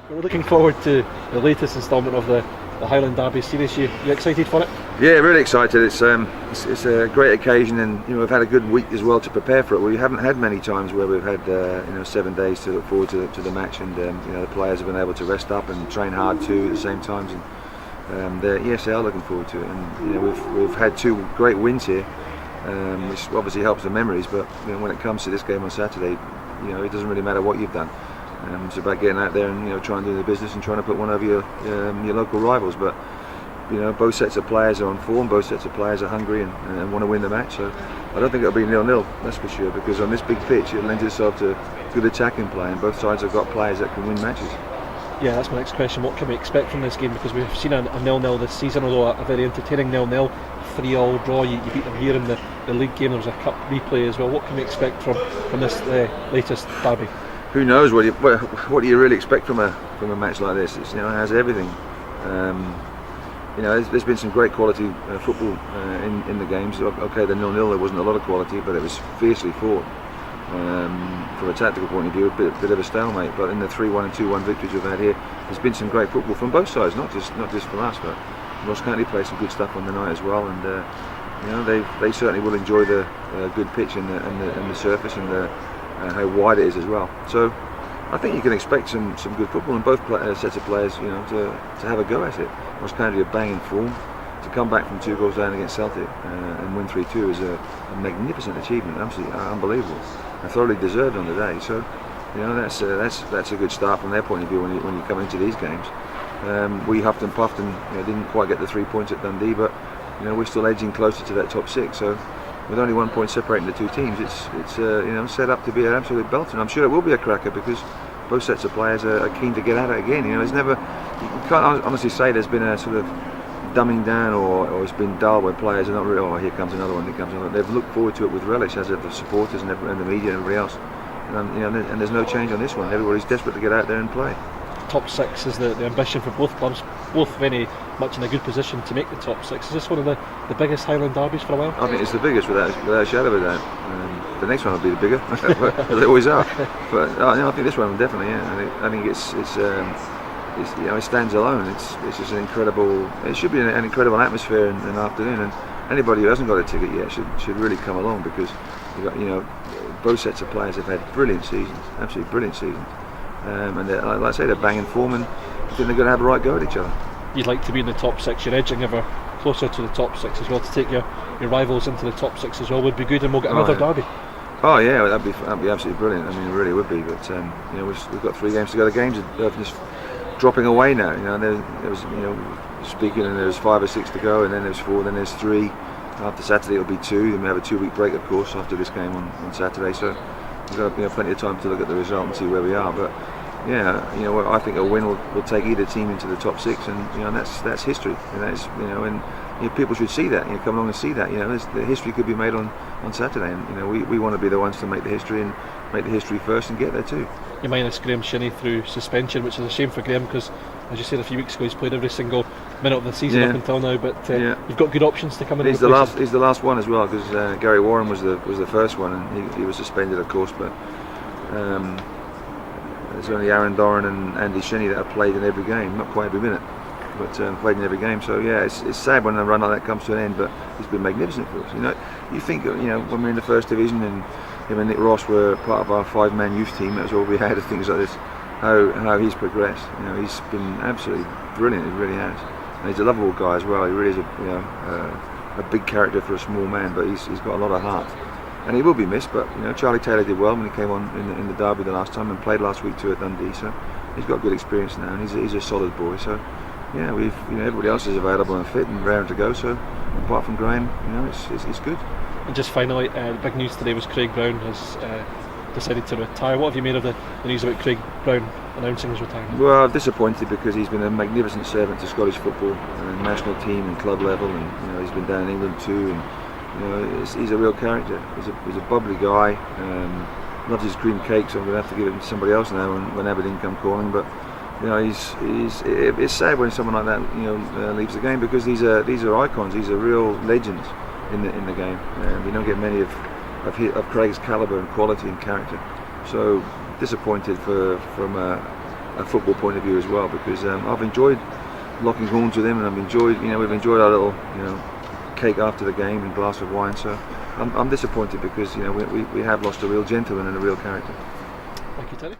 We're looking forward to the latest instalment of the Highland Derby series. You excited for it? Yeah, really excited. It's a great occasion, and we've had a good week as well to prepare for it. We haven't had many times where we've had 7 days to look forward to the match, and the players have been able to rest up and train hard too at the same time. And they are looking forward to it. And we've had 2 great wins here, which obviously helps the memories. But when it comes to this game on Saturday, it doesn't really matter what you've done. It's about getting out there and trying to do the business and trying to put one over your local rivals. But both sets of players are on form, both sets of players are hungry and want to win the match. So I don't think it'll be 0-0, that's for sure, because on this big pitch it lends itself to good attacking play, and both sides have got players that can win matches. Yeah, that's my next question. What can we expect from this game? Because we've seen a 0-0 this season, although a very entertaining 0-0, 3-3 draw. You beat them here in the league game. There was a cup replay as well. What can we expect from this latest derby? Who knows what do you really expect from a match like this? It has everything. There's been some great quality football in the games. Okay, the 0-0 there wasn't a lot of quality, but it was fiercely fought. From a tactical point of view, a bit of a stalemate. But in the 3-1 and 2-1 victories we've had here, there's been some great football from both sides, not just from us. But Ross County played some good stuff on the night as well, and they certainly will enjoy the good pitch and the surface and how wide it is as well. So I think you can expect some good football, and both sets of players to have a go at it. Ross County are banging form. To come back from 2 goals down against Celtic and win 3-2 is a magnificent achievement, absolutely unbelievable, and thoroughly deserved on the day. So that's a good start from their point of view when you come into these games. We huffed and puffed and didn't quite get the 3 points at Dundee, but we're still edging closer to that top 6. So with only 1 point separating the 2 teams, it's set up to be an absolute belter. And I'm sure it will be a cracker because both sets of players are keen to get at it again. You can't honestly say there's been a sort of dumbing down or it's been dull where players are not really, here comes another one, here comes another. They've looked forward to it with relish, as have the supporters and the media and everybody else. And there's no change on this one. Everybody's desperate to get out there and play. Top 6 is the ambition for both clubs, both very much in a good position to make the top 6. Is this one of the biggest Highland derbies for a while? I think it's the biggest without a shadow of a doubt. The next one will be the bigger, they always are. But I think this one definitely, yeah. I think it stands alone. It's just an incredible. It should be an incredible atmosphere in the afternoon, and anybody who hasn't got a ticket yet should really come along, because both sets of players have had brilliant seasons, absolutely brilliant seasons, and like I say, they're banging form, and I think they're going to have a right go at each other. You'd like to be in the top 6. You're edging ever closer to the top 6 as well. To take your rivals into the top 6 as well would be good, and we'll get another derby. Oh yeah, that'd be absolutely brilliant. I mean, it really would be. But we've got 3 games to go. The games are just dropping away now. There was speaking, and there's 5 or 6 to go, and then there's 4, then there's 3. After Saturday it'll be 2. Then we have a 2-week break, of course, after this game on Saturday. So we've got plenty of time to look at the result and see where we are. But I think a win will take either team into the top 6, and that's history. And people should see that. Come along and see that. The history could be made on Saturday, and we want to be the ones to make the history and make the history first and get there too. You minus Graham Shinney through suspension, which is a shame for Graham, because as you said a few weeks ago, he's played every single minute of the season up until now. But you've got good options to come in. He's the last one as well, because Gary Warren was the first one, and he was suspended, of course. But there's only Aaron Doran and Andy Shinney that have played in every game, not quite every minute, but played in every game. So yeah, it's sad when a run like that comes to an end, but he's been magnificent for us. You think when we're in the first division and him and Nick Ross were part of our 5-man youth team, that was all we had of things like this. How he's progressed. He's been absolutely brilliant. He really has. And he's a lovable guy as well. He really is a big character for a small man, but he's got a lot of heart. And he will be missed. But Charlie Taylor did well when he came on in the derby the last time, and played last week too at Dundee. So he's got good experience now, and he's a solid boy. So yeah, everybody else is available and fit and raring to go. So apart from Graham, it's good. And just finally, the big news today was Craig Brown has decided to retire. What have you made of the news about Craig Brown announcing his retirement? Well, I'm disappointed, because he's been a magnificent servant to Scottish football, national team and club level, and he's been down in England too, and he's a real character. He's a bubbly guy, loves his cream cake, so I'm going to have to give it to somebody else now when Aberdeen come calling. But it's sad when someone like that leaves the game, because these are icons. These are real legends in the game. We don't get many of Craig's calibre and quality and character. So disappointed from a a football point of view as well, because I've enjoyed locking horns with him, and we've enjoyed our little cake after the game and glass of wine. So I'm disappointed because we have lost a real gentleman and a real character. Thank you, Terry.